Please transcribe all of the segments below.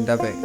চিন্তা পাই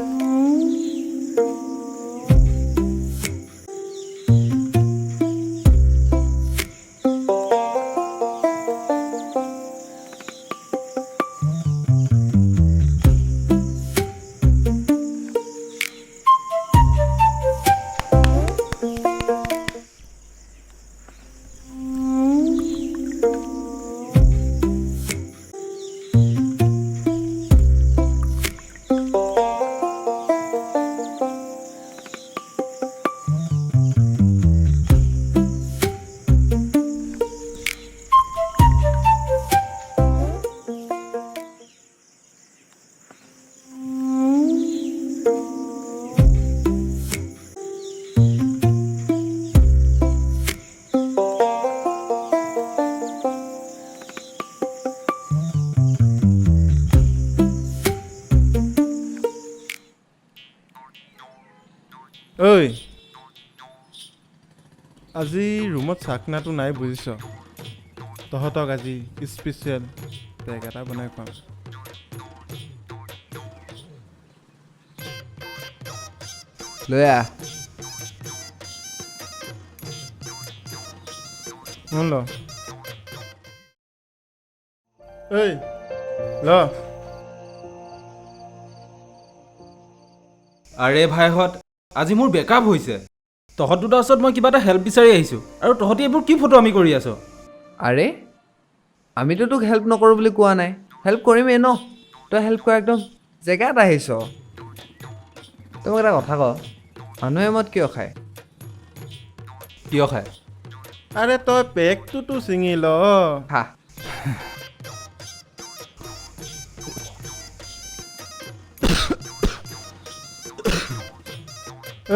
ঐ আজি ৰুমত চাকনাটো নাই বুজিছ তহঁতক আজি স্পেচিয়েল পেক এটা বনাই খুৱাম লৈ আহ ল ঐ ল আৰে ভাইহঁত আজি মোৰ বেকআপ হৈছে তহঁত দুটাৰ ওচৰত মই কিবা এটা হেল্প বিচাৰি আহিছোঁ আৰু তহঁতি এইবোৰ কি ফটো আমি কৰি আছ আৰে আমিতো তোক হেল্প নকৰোঁ বুলি কোৱা নাই হেল্প কৰিমেই ন তই হেল্প কৰা একদম জেগাত আহিছ তই মোক এটা কথা ক মানুহে মদ কিয় খায় কিয় খায় আৰে তই পেকটোতো ছিঙি ল খা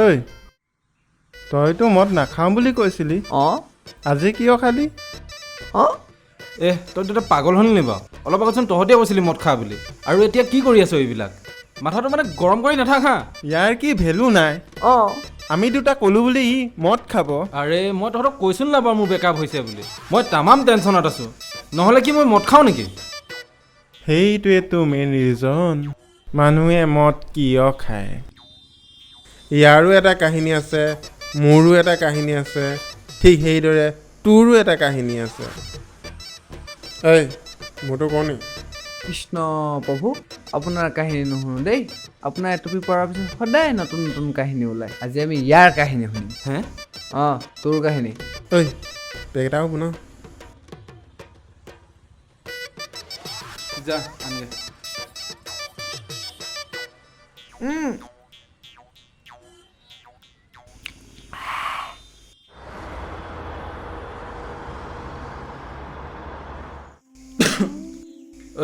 ঐ তইতো মদ নাখাওঁ বুলি কৈছিলি অঁ আজি কিয় খালি অঁ তই দুটা পাগল হ'ল নি বাৰু অলপ আগতচোন তহঁতিয়ে কৈছিলি মদ খা বুলি আৰু এতিয়া কি কৰি আছ এইবিলাক মাথাটো মানে গৰম কৰি নাথাক হা ইয়াৰ কি ভেলু নাই অঁ আমি দুটা ক'লো বুলি ই মদ খাব আৰে মই তহঁতক কৈছোন না বাৰু মোৰ বেকআপ হৈছে বুলি মই তামাম টেনশ্যনত আছোঁ নহ'লে কি মই মদ খাওঁ নেকি সেইটোৱেতো মেইন ৰিজন মানুহে মদ কিয় খায় ইয়াৰো এটা কাহিনী আছে মোৰো এটা কাহিনী আছে ঠিক সেইদৰে তোৰো এটা কাহিনী আছে এই মোৰতো কওঁ নি কৃষ্ণ প্ৰভু আপোনাৰ কাহিনী নুশুনো দেই আপোনাৰ এটুপি পৰাৰ পিছত সদায় নতুন নতুন কাহিনী ওলায় আজি আমি ইয়াৰ কাহিনী শুনিম হে অঁ তোৰ কাহিনী ঐ পেক এটাও বনাওঁ যা আনগে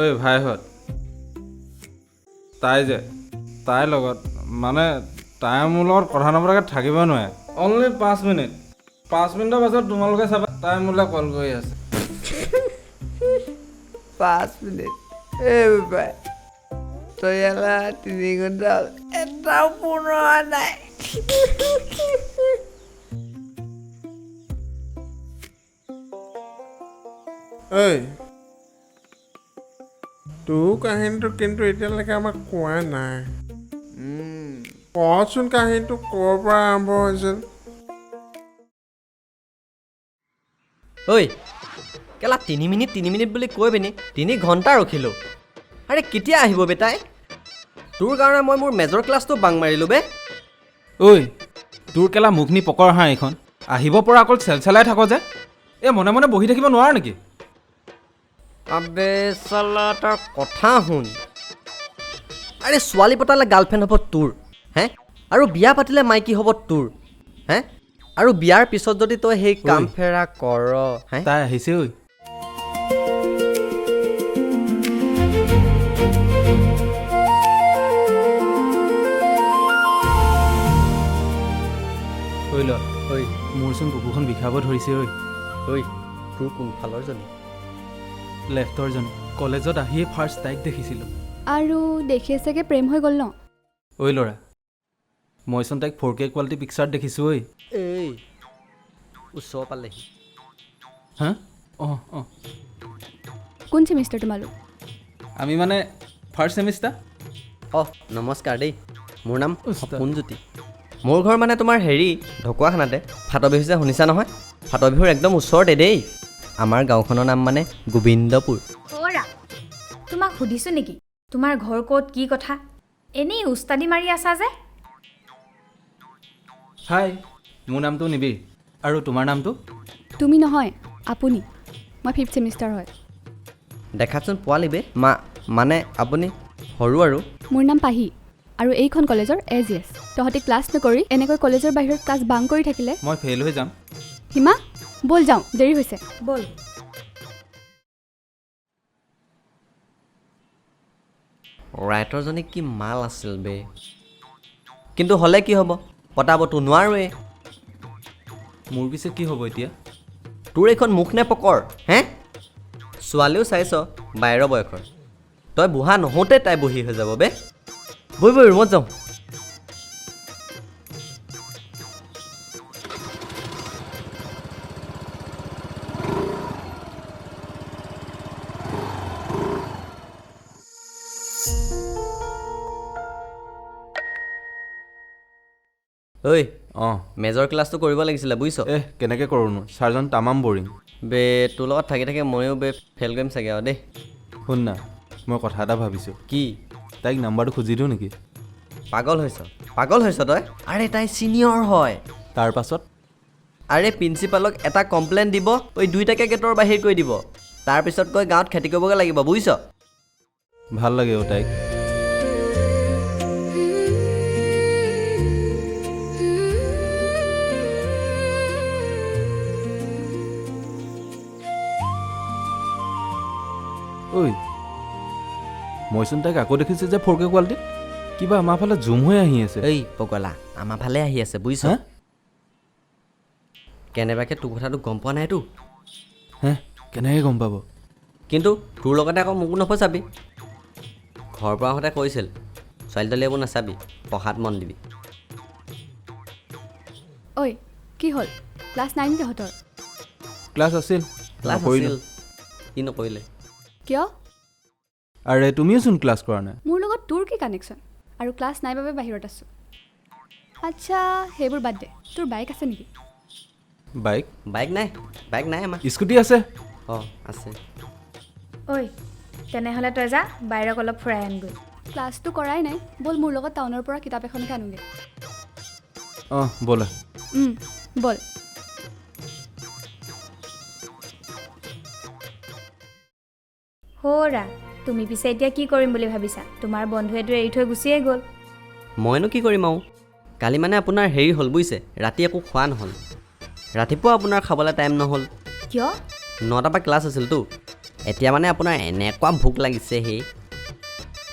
ঐ ভাইহঁত তাইৰ লগত মানে তাই মোৰ লগত কথা নপতাকৈ থাকিব নোৱাৰে অনলি 5 মিনিট 5 মিনিটৰ পাছত তোমালোকে চাবা তাই মোলৈ কল কৰি আছে 5 মিনিট এই বাই তই ইয়ালা 3 ঘণ্টা হ'ল এটাও ফোন অহা নাই ঐ তোৰ কাহিনীটো কিন্তু এতিয়ালৈকে আমাক কোৱা নাই কচোন কাহিনীটো ক'ৰ পৰা আৰম্ভ হৈছিল ঐ কেলা 3 মিনিট বুলি কৈ পিনি 3 ঘণ্টা ৰখিলোঁ আৰে কেতিয়া আহিব বেটাই তোৰ কাৰণে মই মোৰ মেজৰ ক্লাছটো বাং মাৰিলোঁ বে ঐ তোৰ কেলা মুখনি পকৰ হাঁ এইখন আহিব পৰা অকল চেলচেলাই থাক যে মনে মনে বহি থাকিব নোৱাৰ নেকি আবে চালা তাৰ কথা শুন আৰে ছোৱালী পতালে গাৰ্লফ্ৰেণ্ড হ'ব তোৰ হে আৰু বিয়া পাতিলে মাইকী হ'ব তোৰ হে আৰু বিয়াৰ পিছত যদি তই সেই কাম ফেৰা কৰ হে তাই আহিছে ঐ ঐ ল ঐ মোৰচোন বুকুখন বিষাব ধৰিছে ঐ ঐ তোৰ কোনফালৰ জনী লেফ্টৰজনী কলেজত আহিয়ে ফাৰ্ষ্ট তাইক দেখিছিলোঁ আৰু দেখি চাগে প্ৰেম হৈ গ'ল ন ঐ ল'ৰা মইচোন তাইক 4K কোৱালিটি পিকচাৰত দেখিছোঁ ঐ এই ওচৰ পালেহি হা অঁ অঁ কোন ছেমিষ্টাৰ তোমালোক আমি মানে ফাৰ্ষ্ট ছেমিষ্টাৰ অঁ নমস্কাৰ দেই, মোৰ নাম সপোনজ্যোতি। মোৰ ঘৰ মানে তোমাৰ হেৰি ঢকুৱাখানাতে। ফাট বিহু যে শুনিছা নহয়, ফাট বিহুৰ একদম ওচৰতে দেই। আমাৰ গাঁওখনৰ নাম মানে গোবিন্দপুৰ। অ'ৰা, তোমাক সুধিছোঁ নেকি তোমাৰ ঘৰ ক'ত কি কথা? এনেই উস্তাদি মাৰি আছা যে। হাই, মোৰ নামটো নিবিৰ। আৰু তোমাৰ নামটো? তুমি নহয়, আপুনি। মই 5th ছেমিষ্টাৰ হয়। দেখাতচোন পোৱালি বে। মানে আপুনি সৰু আৰু। মোৰ নাম পাহি আৰু এইখন কলেজৰ AGS। তহঁতি ক্লাছ নকৰি এনেকৈ কলেজৰ বাহিৰত ক্লাছ বাং কৰি থাকিলে মই ফেইল হৈ যাম। হিমা, ব'ল যাওঁ, দেৰি হৈছে। ব'ল। ৰাইটাৰজনী কি মাল আছিল বে, কিন্তু হ'লে কি হ'ব, পতাবতো নোৱাৰোৱে। মোৰ পিছে কি হ'ব এতিয়া? তোৰ এইখন মুখ নে পকৰ হে? ছোৱালীও চাইছ বাহিৰৰ বয়সৰ, তই বুঢ়া নহওঁতে তাই বহি হৈ যাব বে। বৈ ৰুমত যাওঁ। ঐ অঁ মেজৰ ক্লাছটো কৰিব লাগিছিলে বুজিছ। কেনেকৈ কৰোঁনো? ছাৰজন তামাম বৰিং। বে তোৰ লগত থাকি থাকি ময়ো বে ফেইল কৰিম চাগে আৰু দেই। শুন না, মই কথা এটা ভাবিছোঁ। কি তাইক নাম্বাৰটো খুজি দিওঁ নেকি? পাগল হৈছ তই? আৰে তাই ছিনিয়ৰ হয়। তাৰ পাছত আৰে প্ৰিন্সিপালক এটা কমপ্লেইন দিব, ঐ দুইটাকে গেটৰ বাহিৰ কৰি দিব। তাৰপিছত গৈ গাঁৱত খেতি কৰিবগৈ লাগিব বুজিছ। ভাল লাগে অ' তাইক। ঐ, মইচোন তাইক আকৌ দেখিছোঁ যে 4K কোৱালিটিত। কিবা আমাৰ ফালে জুম হৈ আহি আছে। এই পগলা, আমাৰ ফালে আহি আছে বুজিছ। হা? কেনেবাকৈ তোৰ কথাটো গম পোৱা নাইতো, হে, কেনেকৈ গম পাব? কিন্তু তোৰ লগতে আকৌ মোকো নফচাবি। ঘৰৰ পৰা আহোঁতে কৈছিল ছোৱালী তোৱালী এইবোৰ নাচাবি, পঢ়াত মন দিবি। ঐ, কি হ'ল? ক্লাছ 9 তহঁতৰ? ক্লাছ আছিল, ক্লাছ নকৰিলোঁ। আছিল, কি নকৰিলে? কিয়? আৰে তুমিওচোন ক্লাছ কৰা নাই। মোৰ লগত তোৰ কি কানেকশ্যন? আৰু ক্লাছ নাই বাবে বাহিৰত আছোঁ। আচ্ছা, সেইবোৰ বাদ দে। তোৰ বাইক আছে নেকি? বাইক বাইক নাই আমাৰ। স্কুটি আছে। অঁ আছে। ঐ, তেনেহ'লে তই যা, বাহিৰক অলপ ফুৰাই আনগৈ। ক্লাছটো কৰাই নাই, ব'ল মোৰ লগত টাউনৰ পৰা কিতাপ এখনকে আনোগৈ। অঁ ব'লা। ব'ল। হ'ৰা, তুমি পিছে এতিয়া কি কৰিম বুলি ভাবিছা? তোমাৰ বন্ধুৱেতো এৰি থৈ গুচিয়ে গ'ল। মইনো কি কৰিম আৰু, কালি মানে আপোনাৰ হেৰি হ'ল বুজিছে, ৰাতি একো খোৱা নহ'ল। ৰাতিপুৱা আপোনাৰ খাবলৈ টাইম নহ'ল। কিয়? 9টাৰ পৰা ক্লাছ আছিলতো। এতিয়া মানে আপোনাৰ এনেকুৱা ভোক লাগিছে সেই।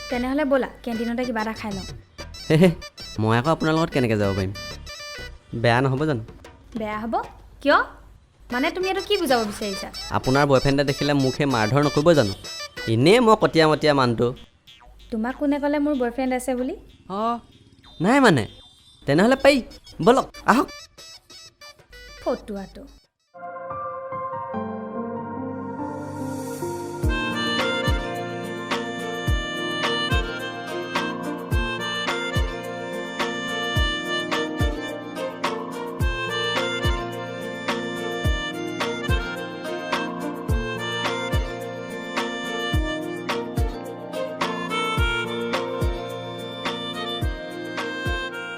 তেনেহ'লে ব'লা, কেণ্টিনতে কিবা এটা খাই লওঁ। হে, মই আকৌ আপোনাৰ লগত কেনেকৈ যাব পাৰিম? বেয়া নহ'ব জানো? বেয়া হ'ব? কিয়? মানে তুমি এইটো কি বুজাব বিচাৰিছা? আপোনাৰ বয়ফ্ৰেণ্ডে দেখিলে মোক সেই মাৰধৰ নকৰিব জানো? এনেই মই কটীয়া মটীয়া মানুহটো। তোমাক কোনে ক'লে মোৰ বয়ফ্ৰেণ্ড আছে বুলি? অঁ নাই মানে, তেনেহ'লে পাৰি, ব'লক আহক। ফটুৱাটো।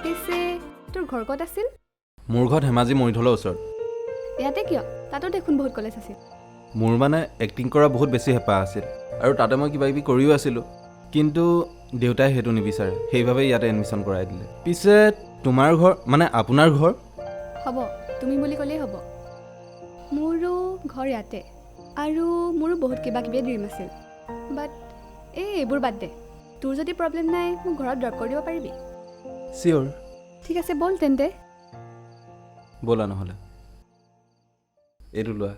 পিছে তোৰ ঘৰ ক'ত আছিল? মোৰ ঘৰত ধেমাজি মৰিধলৰ ওচৰত। ইয়াতে কিয়? তাতো দেখোন বহুত কলেজ আছিল। মোৰ মানে এক্টিং কৰা বহুত বেছি হেঁপাহ আছিল, আৰু তাতে মই কিবা কিবি কৰিও আছিলোঁ। কিন্তু দেউতাই সেইটো নিবিচাৰে, সেইবাবে ইয়াতে এডমিশ্যন কৰাই দিলে। পিছে তোমাৰ ঘৰ মানে আপোনাৰ ঘৰ? হ'ব, তুমি বুলি ক'লেই হ'ব। মোৰো ঘৰ ইয়াতে, আৰু মোৰো বহুত কিবা কিবি ড্ৰিম আছিল। বাট এইবোৰ বাদ দে। তোৰ যদি প্ৰব্লেম নাই, মোক ঘৰত ড্ৰপ কৰি দিব পাৰিবি? চিয়'ৰ। ঠিক আছে, ব'ল তেন্তে। ব'লা নহ'লে, এইটো লোৱা।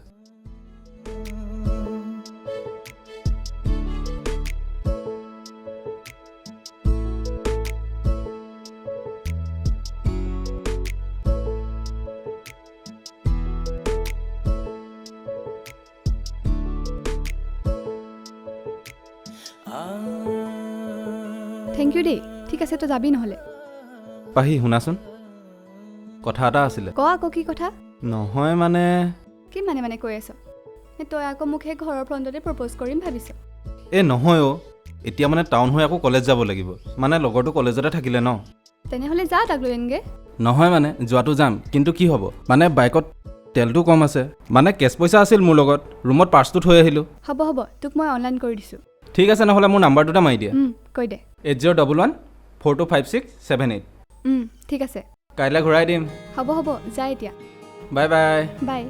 থেংক থেংক ইউ দেই ঠিক আছে তই যাবি নহ'লে পাহি শুনাচোন কথা এটা আছিলে ক আকৌ কি কথা নহয় মানে কি মানে কৈ আছ তই আকৌ মোক সেই ঘৰৰ ফ্ৰণ্টতে প্ৰপ'জ কৰিম ভাবিছ এই নহয় অ' এতিয়া মানে টাউন হৈ আকৌ কলেজ যাব লাগিব মানে লগৰটো কলেজতে থাকিলে ন তেনেহ'লে যা তাক লৈ আনগৈ নহয় মানে যোৱাটো যাম কিন্তু কি হ'ব মানে বাইকত তেলটো কম আছে মানে কেছ পইচা আছিল মোৰ লগত ৰুমত পাৰ্চটো থৈ আহিলোঁ হ'ব তোক মই অনলাইন কৰি দিছোঁ ঠিক আছে নহ'লে মোৰ নাম্বাৰটোতে মাৰি দিয়া কৈ দে 8011425678 ঠিক আছে কাইলৈ ঘূৰাই দিম হ'ব যা এতিয়া বাই বাই বাই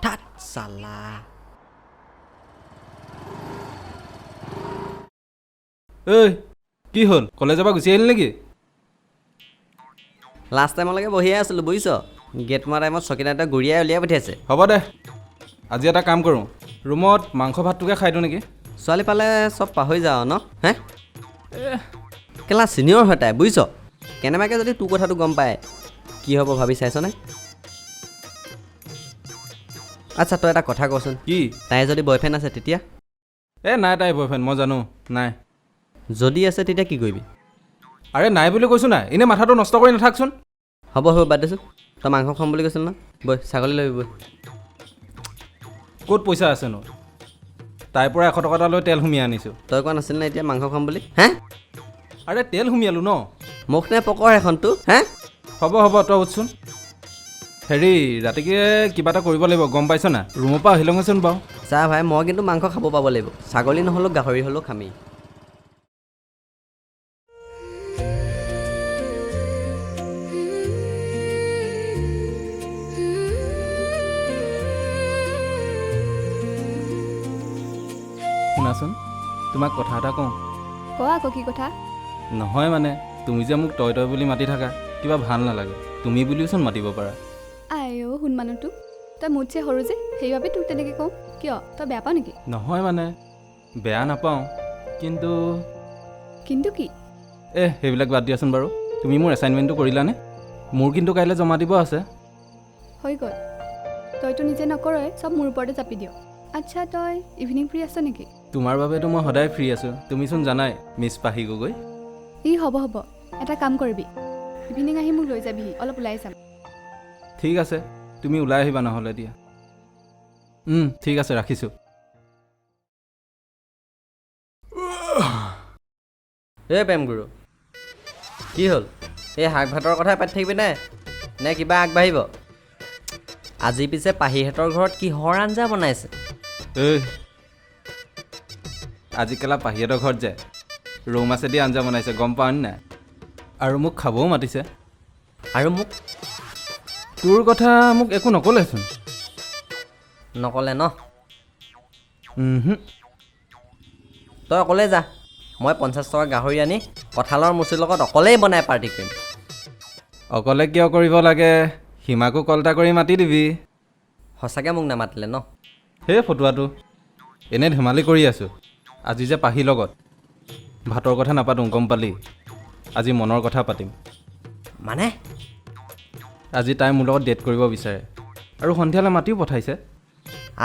ঠাত চালা ঐ কি হ'ল কলেজৰ পৰা গুচি আহিলি নেকি লাষ্ট টাইমলৈকে বহিয়ে আছিলোঁ বুজিছ গেট মৰা টাইমত চকীদাৰটোৱে গুৰিয়াই উলিয়াই পঠিয়াইছে হ'ব দে আজি এটা কাম কৰোঁ ৰুমত মাংস ভাতটোকে খাই দিওঁ নেকি ছোৱালী পালে চব পাহৰি যাওঁ ন হে কেলা ছিনিয়ৰ হয় তাই বুজিছ কেনেবাকৈ যদি তোৰ কথাটো গম পায় কি হ'ব ভাবি চাইছনে আচ্ছা তই এটা কথা কচোন কি তাই যদি বয়ফ্ৰেণ্ড আছে তেতিয়া নাই তাই বয়ফ্ৰেণ্ড মই জানো নাই যদি আছে তেতিয়া কি কৰিবি আৰে নাই বুলি কৈছোঁ নাই এনেই মাথাটো নষ্ট কৰি নাথাকচোন হ'ব বাদ দেচোন তই মাংস খাম বুলি কৈছিল ন বৈ ছাগলী লৈ বৈ ক'ত পইচা আছেনো তাইৰ পৰা 100 টকা এটা লৈ তেল সুমিয়াই আনিছোঁ তই কোৱা নাছিল নে এতিয়া মাংস খাম বুলি হে আৰে তেল সুমিয়ালোঁ ন মুখ নে পকৰ এখনটো হে হ'ব তই উঠচোন হেৰি ৰাতিকে কিবা এটা কৰিব লাগিব গম পাইছ না ৰুমৰ পৰা আহিলওঁচোন বাৰু চা ভাই মই কিন্তু মাংস খাব পাব লাগিব ছাগলী নহ'লেও গাহৰি হ'লেও খামেই শুনাচোন তোমাক কথা এটা কওঁ ক আকৌ কি কথা নহয় মানে তুমি যে মোক তই বুলি মাতি থাকা কিবা ভাল নালাগে তুমি বুলিওচোন মাতিব পাৰা আইঅ' শুন মানুহটো তই মোতছে সৰু যে সেইবাবে তোক তেনেকৈ কওঁ কিয় তই বেয়া পাৱ নেকি নহয় মানে বেয়া নাপাওঁ কিন্তু কি সেইবিলাক বাদ দিয়াচোন বাৰু তুমি মোৰ এছাইনমেণ্টটো কৰিলানে মোৰ কিন্তু কাইলৈ জমা দিব আছে হৈ গ'ল তইতো নিজে নকৰই চব মোৰ ওপৰতে জাপি দিয় আচ্ছা তই ইভিনিং ফ্ৰী আছ নেকি তোমাৰ বাবেতো মই সদায় ফ্ৰী আছোঁ তুমিচোন জানাই মিছ পাহি গগৈ হ'ব এটা কাম কৰিবি ইভিনিং আহি মোক লৈ যাবিহি অলপ ওলাই যাম ঠিক আছে তুমি ওলাই আহিবা নহ'লে দিয়া ঠিক আছে ৰাখিছোঁ প্ৰেম গুৰু কি হ'ল এই শাক ভাতৰ কথাই পাতি থাকিবি নে কিবা আগবাঢ়িব আজি পিছে পাহিহঁতৰ ঘৰত কিহৰ আঞ্জা বনাইছে আজিকালি পাহিহঁতৰ ঘৰত যে ৰৌ মাছেদি আঞ্জা বনাইছে গম পাওঁ নাই আৰু মোক খাবও মাতিছে আৰু মোক তোৰ কথা মোক একো নক'লেচোন নক'লে ন তই অকলে যা মই 50 টকা গাহৰি আনি কঁঠালৰ মুচিৰ লগত অকলেই বনাই পাৰ্টি কৰিম অকলে কিয় কৰিব লাগে সীমাকো কলটা কৰি মাতি দিবি সঁচাকৈ মোক নামাতিলে ন সেই ফটোৱাটো এনেই ধেমালি কৰি আছোঁ আজি যে পাহিৰ লগত ভাতৰ কথা নাপাতোঁ গম পালি আজি মনৰ কথা পাতিম মানে আজি তাই মোৰ লগত ডেট কৰিব বিচাৰে আৰু সন্ধিয়ালৈ মাতিও পঠাইছে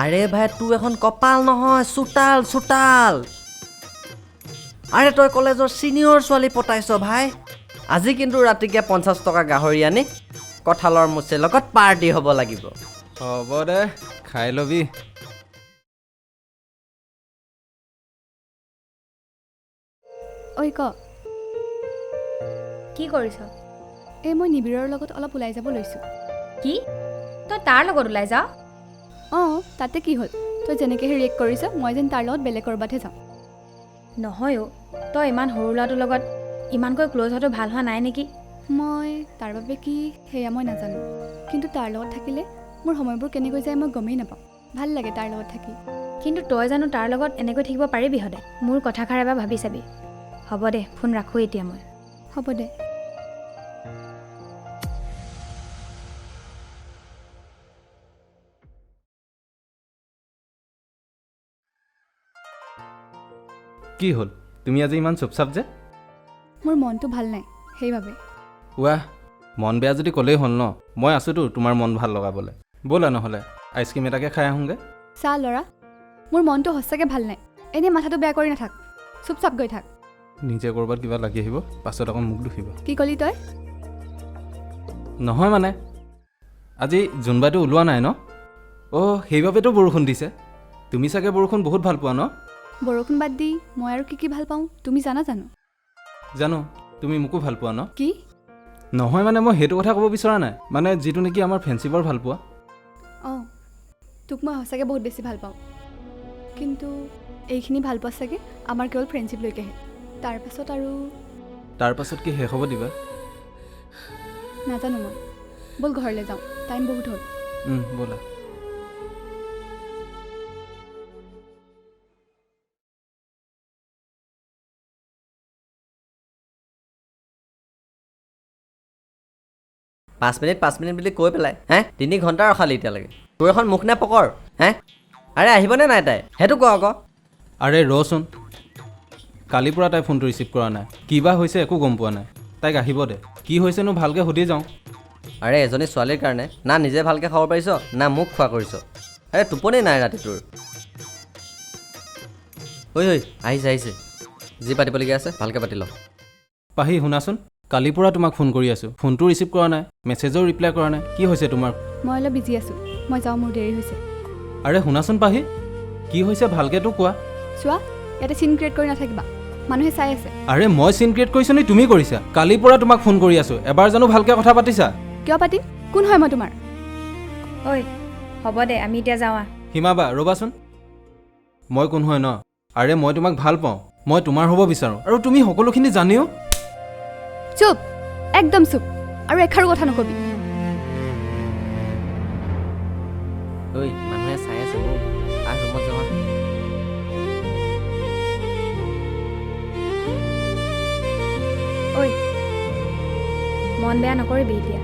আৰে ভাই তোৰ এখন কপাল নহয় চোতাল আৰে তই কলেজৰ ছিনিয়ৰ ছোৱালী পতাইছ ভাই আজি কিন্তু ৰাতিকে 50 টকা গাহৰি আনি কঁঠালৰ মুচিৰ লগত পাৰ্টি হ'ব লাগিব হ'ব দে খাই ল'বি ঐ ক কি কৰিছ মই নিবিৰৰ লগত অলপ ওলাই যাব লৈছোঁ কি তই তাৰ লগত ওলাই যাৱ তাতে কি হ'ল তই যেনেকৈ ৰিয়েক্ট কৰিছ মই যেন তাৰ লগত বেলেগ ক'ৰবাতহে যাওঁ নহয় তই ইমান সৰু ল'ৰাটোৰ লগত ইমানকৈ ক্ল'জ হোৱাটো ভাল হোৱা নাই নেকি মই তাৰ বাবে কি সেয়া মই নাজানো কিন্তু তাৰ লগত থাকিলে মোৰ সময়বোৰ কেনেকৈ যায় মই গমেই নাপাওঁ ভাল লাগে তাৰ লগত থাকি কিন্তু তই জানো তাৰ লগত এনেকৈ থাকিব পাৰিবি সদায়? মোৰ কথাষাৰ এবাৰ ভাবি চাবি। হ'ব দে, ফোন ৰাখোঁ এতিয়া মই। হ'ব দে। কি হ'ল তুমি আজি ইমান চুপচাপ যে? মোৰ মনটো ভাল নাই সেইবাবে। ৱাহ, মন বেয়া যদি ক'লেই হ'ল ন, মই আছোঁতো তোমাৰ মন ভাল লগাবলৈ। ব'লা নহ'লে আইচক্ৰীম এটাকে খাই আহোঁগৈ। চা ল'ৰা, মোৰ মনটো সঁচাকৈ ভাল নাই। এনেই মাথাটো বেয়া কৰি নাথাক, চুপচাপ গৈ থাক। নিজে ক'ৰবাত কিবা লাগি আহিব, পাছত আকৌ মোক দুখিব। কি ক'লি তই? নহয় মানে আজি জোনবাইটো ওলোৱা নাই ন? অ' সেইবাবেতো বৰষুণ দিছে। তুমি চাগে বৰষুণ বহুত ভাল পোৱা ন? বৰষুণ বাদ দি মই আৰু কি ভাল পাওঁ তুমি জানো? জানো, তুমি মোকো ভাল পোৱা ন? কি? নহয় মানে মই সেইটো কথা ক'ব বিচৰা নাই, মানে যিটো নেকি আমাৰ ফ্ৰেণ্ডশ্বিপৰ ভাল পোৱা। অঁ, তোক মই সঁচাকৈ বহুত বেছি ভাল পাওঁ, কিন্তু এইখিনি ভাল পোৱা চাগে আমাৰ কেৱল ফ্ৰেণ্ডশ্বিপলৈকেহে। তাৰপাছত কি শেষ হ'ব দিবা? নাজানো মই। ব'ল ঘৰলৈ যাওঁ, টাইম বহুত হ'ল। ব'লা। পাঁচ মিনিট বুলি কৈ পেলাই 3 ঘণ্টা ৰখালি এতিয়ালৈকে। তোৰ এখন মুখ নে পকৰ? আৰে আহিবনে নাই তাই সেইটো ক আকৌ। আৰে ৰচোন, কালিৰ পৰা তাই ফোনটো ৰিচিভ কৰা নাই। কিবা হৈছে একো গম পোৱা নাই। তাইক আহিব দে, কি হৈছেনো ভালকৈ সুধি যাওঁ। আৰে এজনী ছোৱালীৰ কাৰণে না নিজে ভালকৈ খাব পাৰিছ না মোক খোৱা কৰিছ। আৰে টোপনি নাই ৰাতি তোৰ। ঐ আহিছে। যি পাতিবলগীয়া আছে ভালকৈ পাতি ল। পাহি শুনাচোন, কালিৰ পৰা তোমাক ফোন কৰি আছোঁ, ফোনটো ৰিচিভ কৰা নাই, মেছেজো ৰিপ্লাই কৰা নাই। কি হৈছে তোমাৰ? মই অলপ বিজি আছোঁ, মই যাওঁ, মোৰ দেৰি হৈছে। আৰে শুনাচোন পাহি, কি হৈছে ভালকৈতো কোৱা। চোৱা, ইয়াতে চিন ক্ৰিয়েট কৰি নাথাকিবা, মানুহে চাই আছে। আৰে মই চিন ক্ৰিয়েট কৰিছোঁ নি তুমি কৰিছা? কালিৰ পৰা তোমাক ফোন কৰি আছোঁ, এবাৰ জানো ভালকৈ কথা পাতিছা? কিয় পাতিম? কোন হয় মই তোমাৰ? ঐ হ'ব দে, আমি এতিয়া যাওঁ আহ। সীমা বা ৰ'বাচোন, মই কোন হয় ন? আৰে মই তোমাক ভাল পাওঁ, মই তোমাৰ হ'ব বিচাৰোঁ, আৰু তুমি সকলোখিনি জানিও। চুপ, একদম চুপ, আৰু এষাৰো কথা নকবি। ঐ মানুহে চাই আছে মোক, আহ ৰুমত যাওঁ। ঐ মন বেয়া নকৰিবি এতিয়া,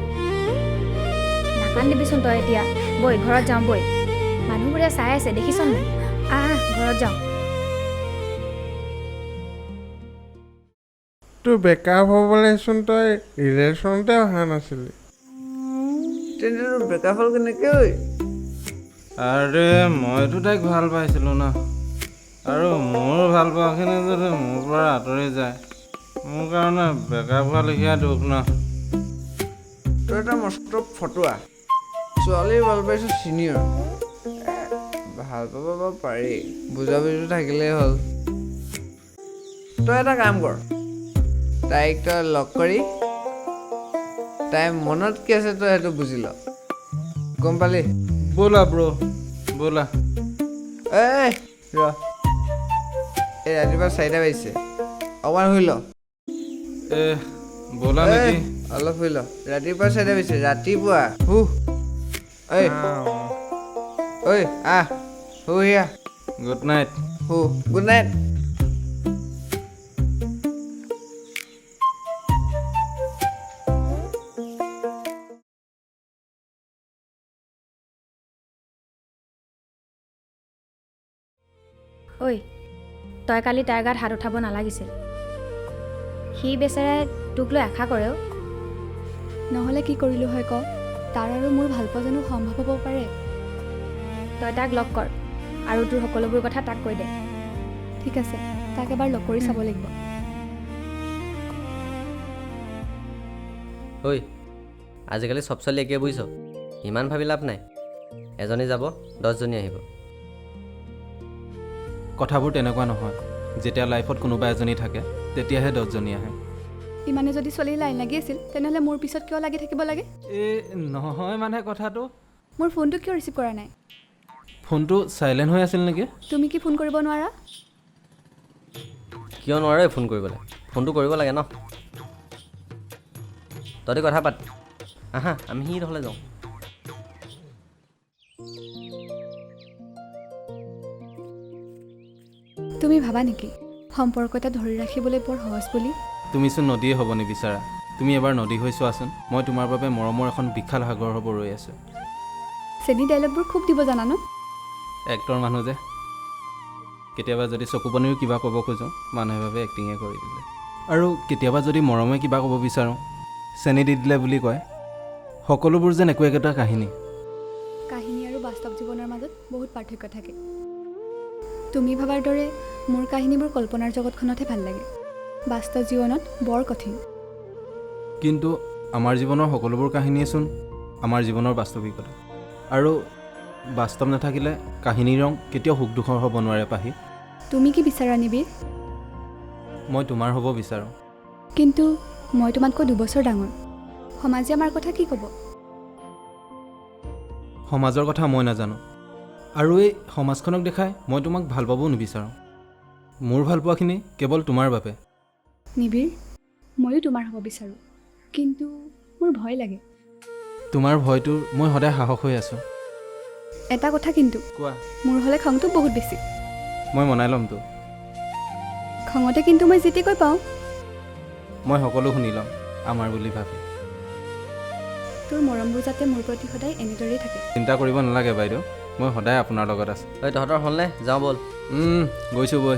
নাকান্দিবিচোন তই এতিয়া। বৈ ঘৰত যাওঁ বৈ, মানুহবোৰে চাই আছে দেখিছ নাই? আহ ঘৰত যাওঁ। তোৰ বেকআপ হ'বলৈচোন তই ৰিলেশ্যনতে অহা নাছিলি। তেন্তে তোৰ ব্ৰেকআপ হ'ল কেনেকৈ ঐ? আৰে মইতো তাইক ভাল পাইছিলোঁ ন, আৰু মোৰ ভাল পোৱাখিনি যদি মোৰ পৰা আঁতৰি যায়, মোৰ কাৰণে বেকআপ হোৱা লেখীয়া দুখ ন। তই এটা মস্ত ফটোৱা। ছোৱালী ভাল পাইছ চিনিয়ৰ, ভাল পাব বাৰু পাৰি, বুজাবুজিটো থাকিলেই হ'ল। তই এটা কাম কৰ, তাইক তই লগ কৰি তাই মনত কি আছে তই সেইটো বুজি ল, গম পালি? ব'লা ব্ৰ, ব'লা। এই ৰ, এই ৰাতিপুৱা 4টা বাজিছে, অকণমান শুই ল। ব'লা এই, নেকি? অলপ শুই ল। ৰাতিপুৱা 4টা বাজিছে, ৰাতিপুৱা শু। ঐ আহ, শুহি আহ। Good night. শু, গুড নাইট। ঐ তই কালি তাৰ গাত হাত উঠাব নালাগিছিল। সি বেচেৰাই তোক লৈ আশা কৰেও। নহ'লে কি কৰিলোঁ হয় ক? তাৰ আৰু মোৰ ভাল পোৱা জানো সম্ভৱ হ'ব পাৰে? তই তাক লগ কৰ, আৰু তোৰ সকলোবোৰ কথা তাক কৈ দে। ঠিক আছে, তাক এবাৰ লগ কৰি চাব লাগিব। ঐ আজিকালি চব ছোৱালী একে বুজিছ, ইমান ভাবি লাভ নাই। এজনী যাব 10জনী আহিব। কথাবোৰ তেনেকুৱা নহয়, যেতিয়া লাইফত কোনোবা এজনী থাকে তেতিয়াহে 10জনী আহে। ইমানে যদি ছোৱালী লাইন লাগি আছিল, তেনেহ'লে মোৰ পিছত কিয় লাগি থাকিব লাগে? নহয় মানে কথাটো, মোৰ ফোনটো কিয় ৰিচিভ কৰা নাই? ফোনটো চাইলেণ্ট হৈ আছিল নেকি? তুমি কি ফোন কৰিব নোৱাৰা? কিয় নোৱাৰে ফোন কৰিবলৈ? ফোনটো কৰিব লাগে ন। তহঁতি কথা পাত, আহা আমি সি নহ'লে যাওঁ। তুমি ভাবা নেকি সম্পৰ্ক এটা ধৰি ৰাখিবলৈ বৰ সহজ বুলি? তুমিচোন নদীয়ে হ'ব নিবিচাৰা। তুমি এবাৰ নদী হৈ চোৱাচোন। মই তোমাৰ বাবে মৰমৰ এখন বিশাল সাগৰ হ'ব ৰৈ আছোঁ। চেনি ডাইলগবোৰ খুব দিব জানা ন? এক্টৰ মানুহ যে, কেতিয়াবা যদি চকু পানীও কিবা ক'ব খোজোঁ মানুহে ভাবে এক্টিঙে কৰি দিলে। আৰু কেতিয়াবা যদি মৰমে কিবা ক'ব বিচাৰোঁ চেনি দি দিলে বুলি কয়। সকলোবোৰ যেন একো একোটা কাহিনী। কাহিনী আৰু বাস্তৱ জীৱনৰ মাজত বহুত পাৰ্থক্য থাকে। তুমি ভাবাৰ দৰে মোৰ কাহিনীবোৰ কল্পনাৰ জগতখনতহে ভাল লাগে, বাস্তৱ জীৱনত বৰ কঠিন। কিন্তু আমাৰ জীৱনৰ সকলোবোৰ কাহিনীয়েচোন আমাৰ জীৱনৰ বাস্তৱিকতা। আৰু বাস্তৱ নাথাকিলে কাহিনীৰ ৰং কেতিয়াও সুখ দুখৰ হ'ব নোৱাৰে পাহি। তুমি কি বিচাৰা নিবিৰ? মই তোমাৰ হ'ব বিচাৰোঁ। কিন্তু মই তোমাতকৈ 2 বছৰ ডাঙৰ। সমাজে আমাৰ কথা কি ক'ব? সমাজৰ কথা মই নাজানো, আৰু এই সমাজখনক দেখাই মই তোমাক ভাল পাবও নিবিচাৰোঁ। মোৰ ভালপোৱাখিনি কেৱল তোমাৰ বাবে। নিবিৰ, ময়ো তোমাৰ হ'ব বিচাৰোঁ, কিন্তু মোৰ ভয় লাগে। তোমাৰ ভয়টোৰ মই সদায় সাহস হৈ আছোঁ। এটা কথা কিন্তু, কোৱা। মোৰ হ'লে খংটো বহুত বেছি। মই মনাই ল'মতো। খঙতে কিন্তু মই যেতিয়াকৈ পাওঁ। মই সকলো শুনি ল'ম আমাৰ বুলি ভাবি। তোৰ মৰমবোৰ যাতে মোৰ প্ৰতি সদায় এনেদৰেই থাকে। চিন্তা কৰিব নালাগে বাইদেউ, মই সদায় আপোনাৰ লগত আছোঁ। ঐ তহঁতৰ হ'লনে? যাওঁ ব'ল। গৈছোঁ বৈ।